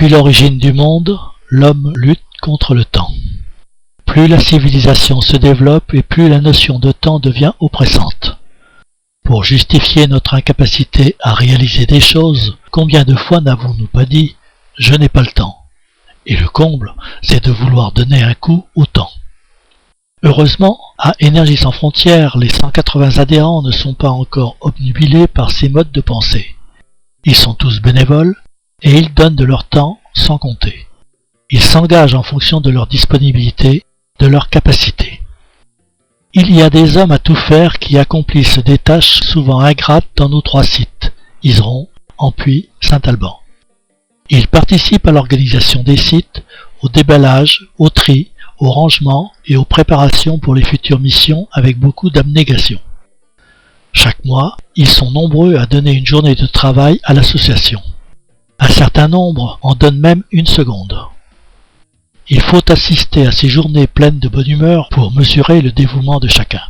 Depuis l'origine du monde, l'homme lutte contre le temps. Plus la civilisation se développe et plus la notion de temps devient oppressante. Pour justifier notre incapacité à réaliser des choses, combien de fois n'avons-nous pas dit « je n'ai pas le temps » et le comble, c'est de vouloir donner un coup au temps. Heureusement, à Énergie sans frontières, les 180 adhérents ne sont pas encore obnubilés par ces modes de pensée. Ils sont tous bénévoles et ils donnent de leur temps sans compter. Ils s'engagent en fonction de leur disponibilité, de leur capacité. Il y a des hommes à tout faire qui accomplissent des tâches souvent ingrates dans nos 3 sites, Iseron, Ampuis, Saint-Alban. Ils participent à l'organisation des sites, au déballage, au tri, au rangement et aux préparations pour les futures missions avec beaucoup d'abnégation. Chaque mois, ils sont nombreux à donner une journée de travail à l'association. Un certain nombre en donnent même une seconde. Il faut assister à ces journées pleines de bonne humeur pour mesurer le dévouement de chacun.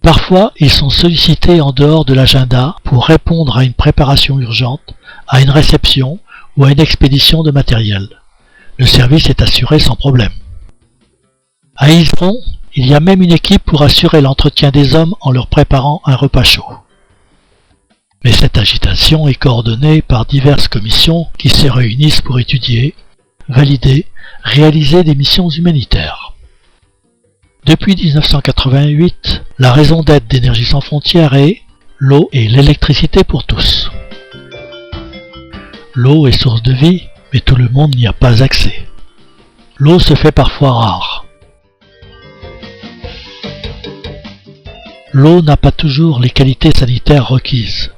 Parfois, ils sont sollicités en dehors de l'agenda pour répondre à une préparation urgente, à une réception ou à une expédition de matériel. Le service est assuré sans problème. À Iseron, il y a même une équipe pour assurer l'entretien des hommes en leur préparant un repas chaud. Mais cette agitation est coordonnée par diverses commissions qui se réunissent pour étudier, valider, réaliser des missions humanitaires. Depuis 1988, la raison d'être d'Énergie sans frontières est l'eau et l'électricité pour tous. L'eau est source de vie, mais tout le monde n'y a pas accès. L'eau se fait parfois rare. L'eau n'a pas toujours les qualités sanitaires requises.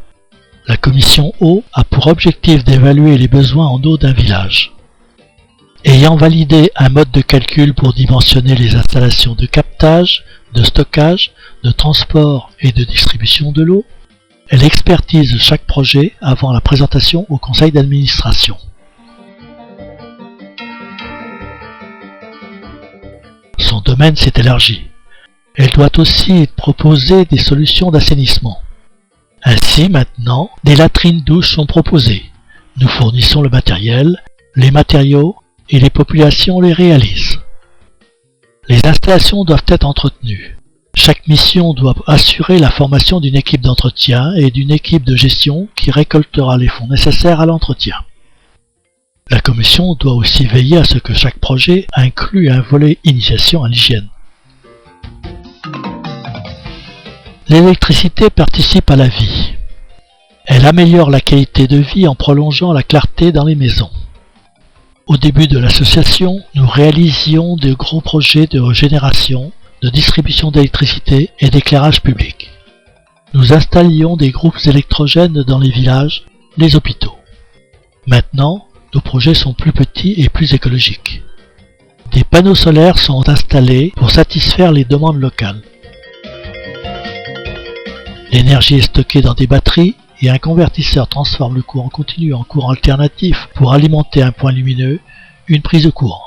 La commission eau a pour objectif d'évaluer les besoins en eau d'un village. Ayant validé un mode de calcul pour dimensionner les installations de captage, de stockage, de transport et de distribution de l'eau, elle expertise chaque projet avant la présentation au conseil d'administration. Son domaine s'est élargi. Elle doit aussi proposer des solutions d'assainissement. Ainsi, maintenant, des latrines douches sont proposées. Nous fournissons le matériel, les matériaux et les populations les réalisent. Les installations doivent être entretenues. Chaque mission doit assurer la formation d'une équipe d'entretien et d'une équipe de gestion qui récoltera les fonds nécessaires à l'entretien. La commission doit aussi veiller à ce que chaque projet inclue un volet initiation à l'hygiène. L'électricité participe à la vie. Elle améliore la qualité de vie en prolongeant la clarté dans les maisons. Au début de l'association, nous réalisions de gros projets de régénération, de distribution d'électricité et d'éclairage public. Nous installions des groupes électrogènes dans les villages, les hôpitaux. Maintenant, nos projets sont plus petits et plus écologiques. Des panneaux solaires sont installés pour satisfaire les demandes locales. L'énergie est stockée dans des batteries et un convertisseur transforme le courant continu en courant alternatif pour alimenter un point lumineux, une prise de courant.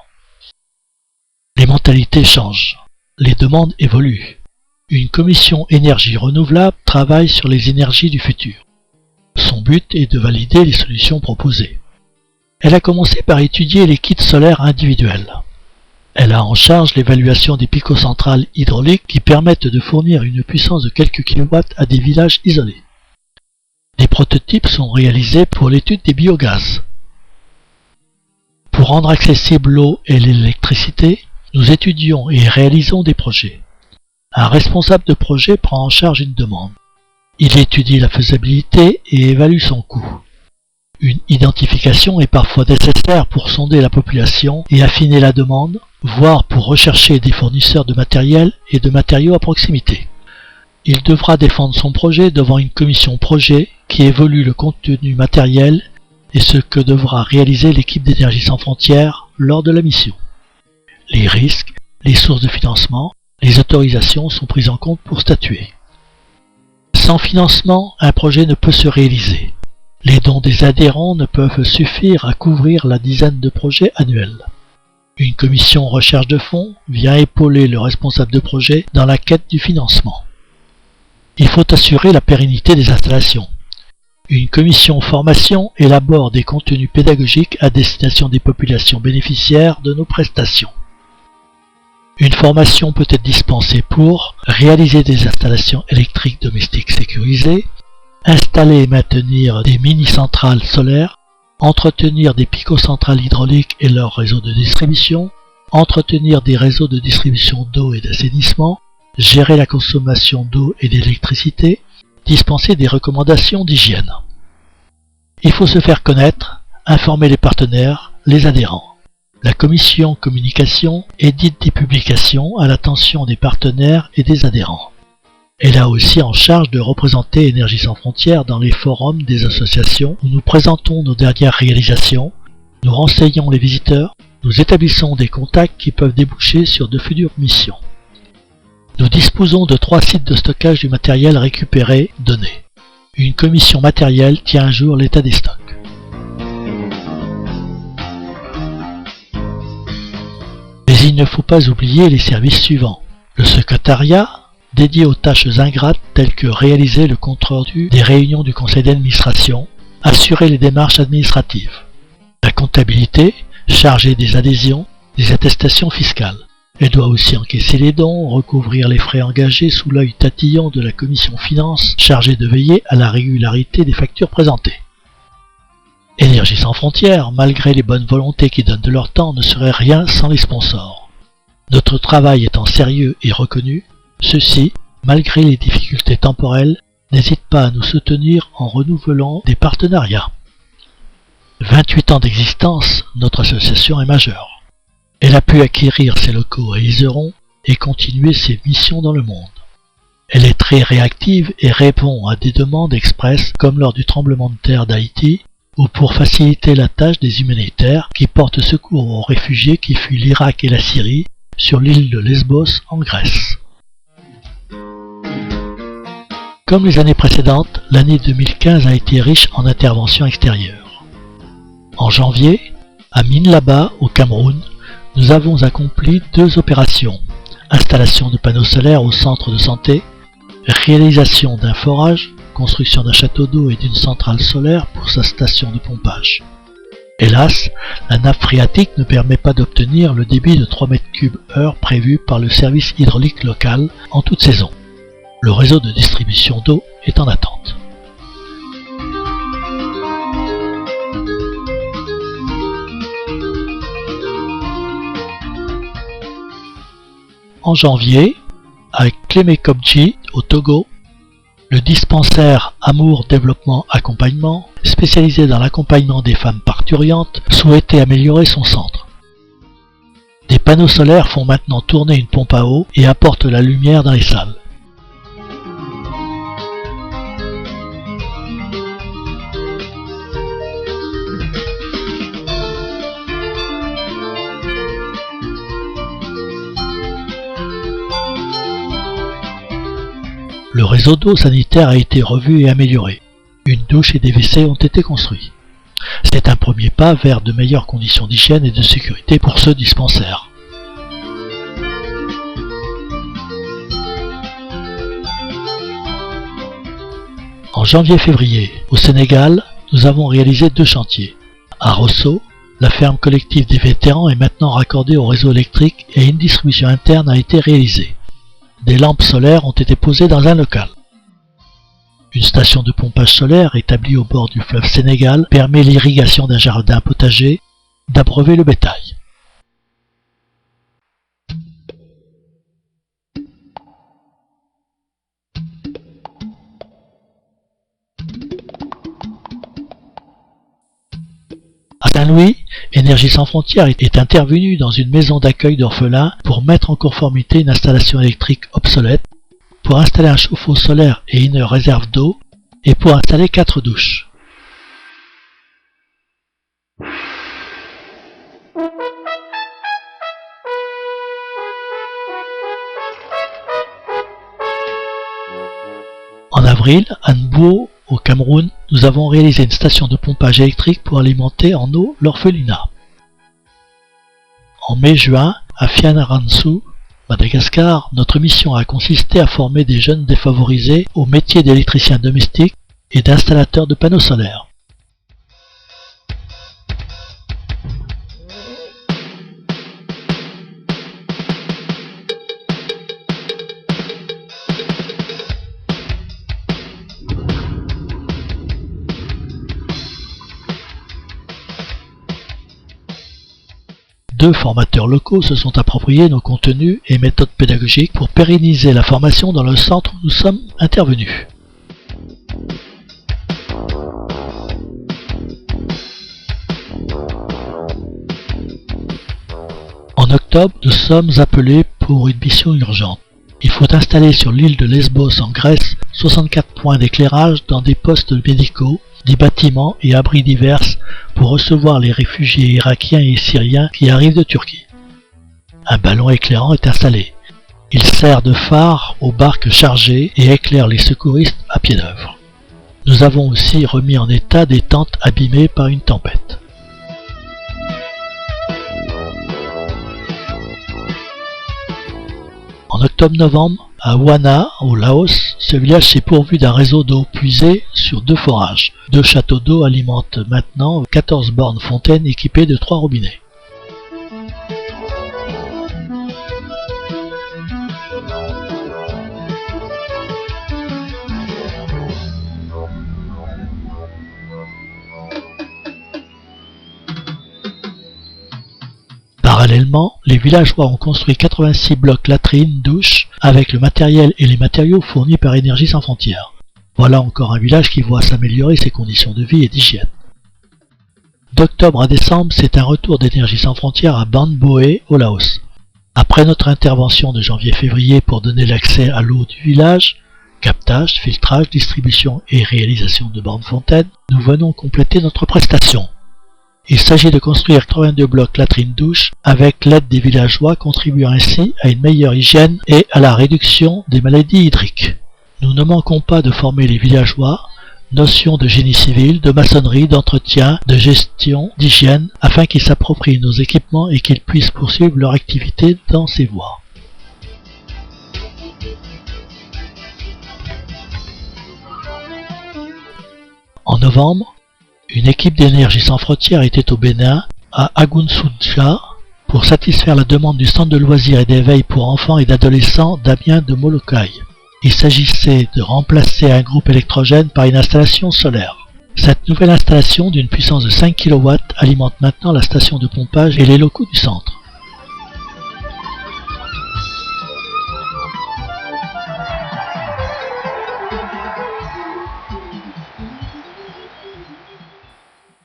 Les mentalités changent, les demandes évoluent. Une commission énergie renouvelable travaille sur les énergies du futur. Son but est de valider les solutions proposées. Elle a commencé par étudier les kits solaires individuels. Elle a en charge l'évaluation des picocentrales hydrauliques qui permettent de fournir une puissance de quelques kilowatts à des villages isolés. Des prototypes sont réalisés pour l'étude des biogaz. Pour rendre accessible l'eau et l'électricité, nous étudions et réalisons des projets. Un responsable de projet prend en charge une demande. Il étudie la faisabilité et évalue son coût. Une identification est parfois nécessaire pour sonder la population et affiner la demande, voire pour rechercher des fournisseurs de matériel et de matériaux à proximité. Il devra défendre son projet devant une commission projet qui évolue le contenu matériel et ce que devra réaliser l'équipe d'Énergie sans frontières lors de la mission. Les risques, les sources de financement, les autorisations sont prises en compte pour statuer. Sans financement, un projet ne peut se réaliser. Les dons des adhérents ne peuvent suffire à couvrir la dizaine de projets annuels. Une commission recherche de fonds vient épauler le responsable de projet dans la quête du financement. Il faut assurer la pérennité des installations. Une commission formation élabore des contenus pédagogiques à destination des populations bénéficiaires de nos prestations. Une formation peut être dispensée pour réaliser des installations électriques domestiques sécurisées, installer et maintenir des mini-centrales solaires, entretenir des picocentrales hydrauliques et leurs réseaux de distribution, entretenir des réseaux de distribution d'eau et d'assainissement, gérer la consommation d'eau et d'électricité, dispenser des recommandations d'hygiène. Il faut se faire connaître, informer les partenaires, les adhérents. La commission communication édite des publications à l'attention des partenaires et des adhérents. Elle a aussi en charge de représenter Énergie sans frontières dans les forums des associations où nous présentons nos dernières réalisations, nous renseignons les visiteurs, nous établissons des contacts qui peuvent déboucher sur de futures missions. Nous disposons de 3 sites de stockage du matériel récupéré, donné. Une commission matérielle tient à jour l'état des stocks. Mais il ne faut pas oublier les services suivants. Le secrétariat, dédié aux tâches ingrates telles que réaliser le compte-rendu des réunions du conseil d'administration, assurer les démarches administratives. La comptabilité, chargée des adhésions, des attestations fiscales. Elle doit aussi encaisser les dons, recouvrir les frais engagés sous l'œil tatillon de la commission finance chargée de veiller à la régularité des factures présentées. Énergie sans frontières, malgré les bonnes volontés qui donnent de leur temps, ne serait rien sans les sponsors. Notre travail étant sérieux et reconnu, ceux-ci, malgré les difficultés temporelles, n'hésitent pas à nous soutenir en renouvelant des partenariats. 28 ans d'existence, notre association est majeure. Elle a pu acquérir ses locaux à Iseron et continuer ses missions dans le monde. Elle est très réactive et répond à des demandes expresses comme lors du tremblement de terre d'Haïti ou pour faciliter la tâche des humanitaires qui portent secours aux réfugiés qui fuient l'Irak et la Syrie sur l'île de Lesbos en Grèce. Comme les années précédentes, l'année 2015 a été riche en interventions extérieures. En janvier, à Minlaba, au Cameroun, nous avons accompli 2 opérations, installation de panneaux solaires au centre de santé, réalisation d'un forage, construction d'un château d'eau et d'une centrale solaire pour sa station de pompage. Hélas, la nappe phréatique ne permet pas d'obtenir le débit de 3 m3/h prévu par le service hydraulique local en toute saison. Le réseau de distribution d'eau est en attente. En janvier, avec Clémé Kobji au Togo, le dispensaire Amour Développement Accompagnement, spécialisé dans l'accompagnement des femmes parturientes, souhaitait améliorer son centre. Des panneaux solaires font maintenant tourner une pompe à eau et apportent la lumière dans les salles. Le réseau d'eau sanitaire a été revu et amélioré. Une douche et des WC ont été construits. C'est un premier pas vers de meilleures conditions d'hygiène et de sécurité pour ce dispensaire. En janvier-février, au Sénégal, nous avons réalisé 2 chantiers. À Rosso, la ferme collective des vétérans est maintenant raccordée au réseau électrique et une distribution interne a été réalisée. Des lampes solaires ont été posées dans un local. Une station de pompage solaire établie au bord du fleuve Sénégal permet l'irrigation d'un jardin potager, d'abreuver le bétail. À Saint-Louis, Énergie sans frontières est intervenue dans une maison d'accueil d'orphelins pour mettre en conformité une installation électrique obsolète, pour installer un chauffe-eau solaire et une réserve d'eau, et pour installer 4 douches. En avril, à Nbou, au Cameroun, nous avons réalisé une station de pompage électrique pour alimenter en eau l'orphelinat. En mai-juin, à Fianarantsoa, Madagascar, notre mission a consisté à former des jeunes défavorisés au métier d'électricien domestique et d'installateurs de panneaux solaires. Deux formateurs locaux se sont appropriés nos contenus et méthodes pédagogiques pour pérenniser la formation dans le centre où nous sommes intervenus. En octobre, nous sommes appelés pour une mission urgente. Il faut installer sur l'île de Lesbos en Grèce 64 points d'éclairage dans des postes médicaux, des bâtiments et abris divers pour recevoir les réfugiés irakiens et syriens qui arrivent de Turquie. Un ballon éclairant est installé. Il sert de phare aux barques chargées et éclaire les secouristes à pied d'œuvre. Nous avons aussi remis en état des tentes abîmées par une tempête. En octobre-novembre, à Wana, au Laos, ce village s'est pourvu d'un réseau d'eau puisée sur 2 forages. 2 châteaux d'eau alimentent maintenant 14 bornes fontaines équipées de 3 robinets. Parallèlement, les villageois ont construit 86 blocs latrines, douches, avec le matériel et les matériaux fournis par Énergie sans frontières. Voilà encore un village qui voit s'améliorer ses conditions de vie et d'hygiène. D'octobre à décembre, c'est un retour d'Énergie sans frontières à Ban Boé, au Laos. Après notre intervention de janvier-février pour donner l'accès à l'eau du village, captage, filtrage, distribution et réalisation de bornes fontaines, nous venons compléter notre prestation. Il s'agit de construire 82 blocs latrines-douches avec l'aide des villageois contribuant ainsi à une meilleure hygiène et à la réduction des maladies hydriques. Nous ne manquons pas de former les villageois, notions de génie civil, de maçonnerie, d'entretien, de gestion, d'hygiène, afin qu'ils s'approprient nos équipements et qu'ils puissent poursuivre leur activité dans ces voies. En novembre, une équipe d'Énergie sans frontières était au Bénin, à Agounsoudja, pour satisfaire la demande du centre de loisirs et d'éveil pour enfants et d'adolescents d'Amiens de Molokai. Il s'agissait de remplacer un groupe électrogène par une installation solaire. Cette nouvelle installation d'une puissance de 5 kW alimente maintenant la station de pompage et les locaux du centre.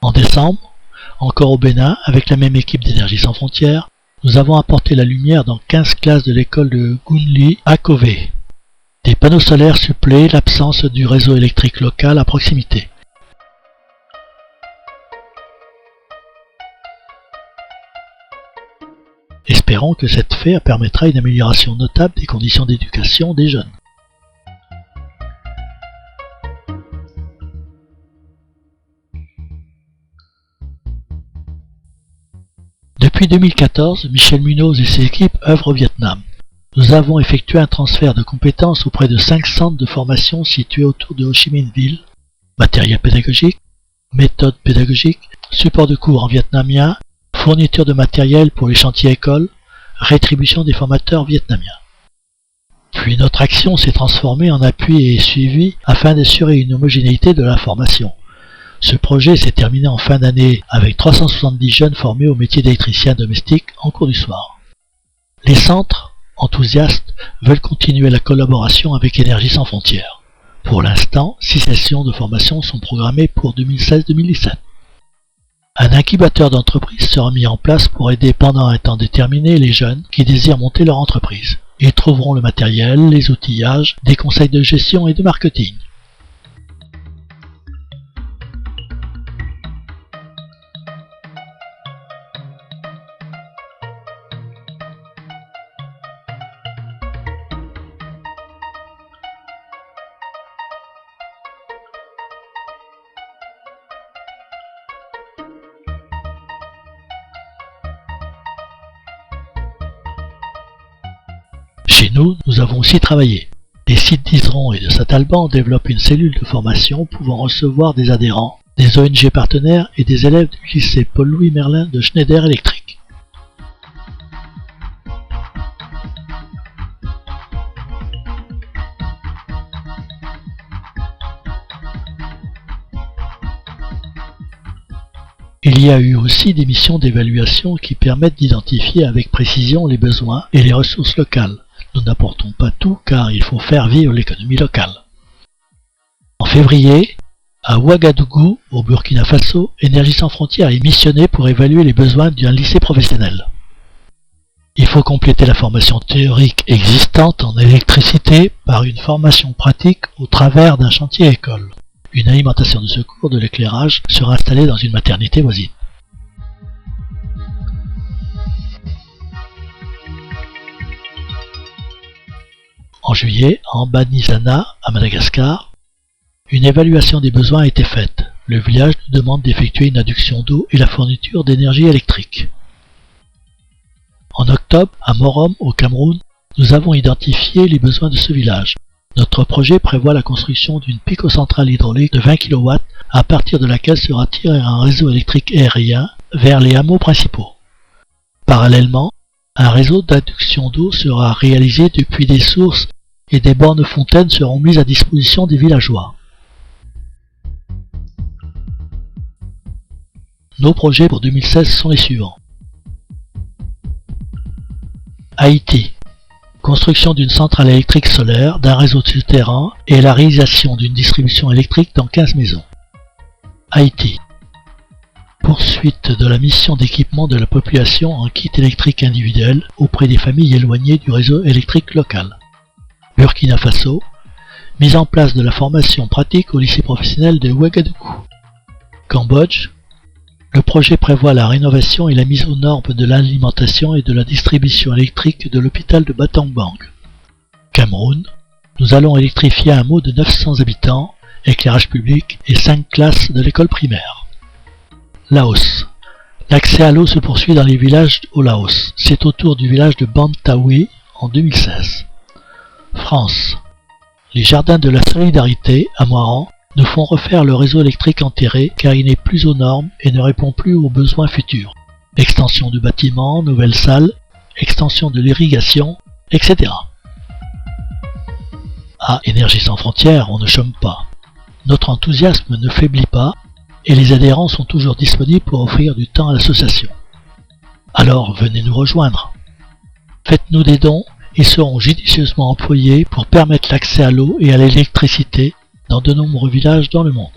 En décembre, encore au Bénin, avec la même équipe d'Énergie sans frontières, nous avons apporté la lumière dans 15 classes de l'école de Gounli à Kové. Des panneaux solaires suppléent l'absence du réseau électrique local à proximité. Espérons que cette fait permettra une amélioration notable des conditions d'éducation des jeunes. Depuis 2014, Michel Munoz et ses équipes œuvrent au Vietnam. Nous avons effectué un transfert de compétences auprès de 5 centres de formation situés autour de Ho Chi Minh Ville, matériel pédagogique, méthode pédagogique, support de cours en vietnamien, fourniture de matériel pour les chantiers écoles, rétribution des formateurs vietnamiens. Puis notre action s'est transformée en appui et suivi afin d'assurer une homogénéité de la formation. Ce projet s'est terminé en fin d'année avec 370 jeunes formés au métier d'électricien domestique en cours du soir. Les centres, enthousiastes, veulent continuer la collaboration avec Énergie sans frontières. Pour l'instant, 6 sessions de formation sont programmées pour 2016-2017. Un incubateur d'entreprise sera mis en place pour aider pendant un temps déterminé les jeunes qui désirent monter leur entreprise. Ils trouveront le matériel, les outillages, des conseils de gestion et de marketing. Chez nous, nous avons aussi travaillé. Les sites d'Iseron et de Saint-Alban développent une cellule de formation pouvant recevoir des adhérents, des ONG partenaires et des élèves du lycée Paul-Louis Merlin de Schneider Electric. Il y a eu aussi des missions d'évaluation qui permettent d'identifier avec précision les besoins et les ressources locales. Nous n'apportons pas tout car il faut faire vivre l'économie locale. En février, à Ouagadougou, au Burkina Faso, Énergie sans frontières est missionnée pour évaluer les besoins d'un lycée professionnel. Il faut compléter la formation théorique existante en électricité par une formation pratique au travers d'un chantier école. Une alimentation de secours de l'éclairage sera installée dans une maternité voisine. En juillet, à Ambanizana, à Madagascar, une évaluation des besoins a été faite. Le village nous demande d'effectuer une adduction d'eau et la fourniture d'énergie électrique. En octobre, à Morom, au Cameroun, nous avons identifié les besoins de ce village. Notre projet prévoit la construction d'une picocentrale hydraulique de 20 kW à partir de laquelle sera tiré un réseau électrique aérien vers les hameaux principaux. Parallèlement, un réseau d'adduction d'eau sera réalisé depuis des sources et des bornes fontaines seront mises à disposition des villageois. Nos projets pour 2016 sont les suivants. Haïti. Construction d'une centrale électrique solaire, d'un réseau souterrain et la réalisation d'une distribution électrique dans 15 maisons. Haïti. Poursuite de la mission d'équipement de la population en kit électrique individuel auprès des familles éloignées du réseau électrique local. Burkina Faso. Mise en place de la formation pratique au lycée professionnel de Ouagadougou. Cambodge. Le projet prévoit la rénovation et la mise aux normes de l'alimentation et de la distribution électrique de l'hôpital de Battambang. Cameroun. Nous allons électrifier un hameau de 900 habitants, éclairage public et 5 classes de l'école primaire. Laos. L'accès à l'eau se poursuit dans les villages au Laos. C'est au tour du village de Bantaoui en 2016. France. Les jardins de la solidarité à Moiran nous font refaire le réseau électrique enterré car il n'est plus aux normes et ne répond plus aux besoins futurs. Extension du bâtiment, nouvelles salles, extension de l'irrigation, etc. À Énergie sans frontières, on ne chôme pas. Notre enthousiasme ne faiblit pas et les adhérents sont toujours disponibles pour offrir du temps à l'association. Alors venez nous rejoindre. Faites-nous des dons et seront judicieusement employés pour permettre l'accès à l'eau et à l'électricité dans de nombreux villages dans le monde.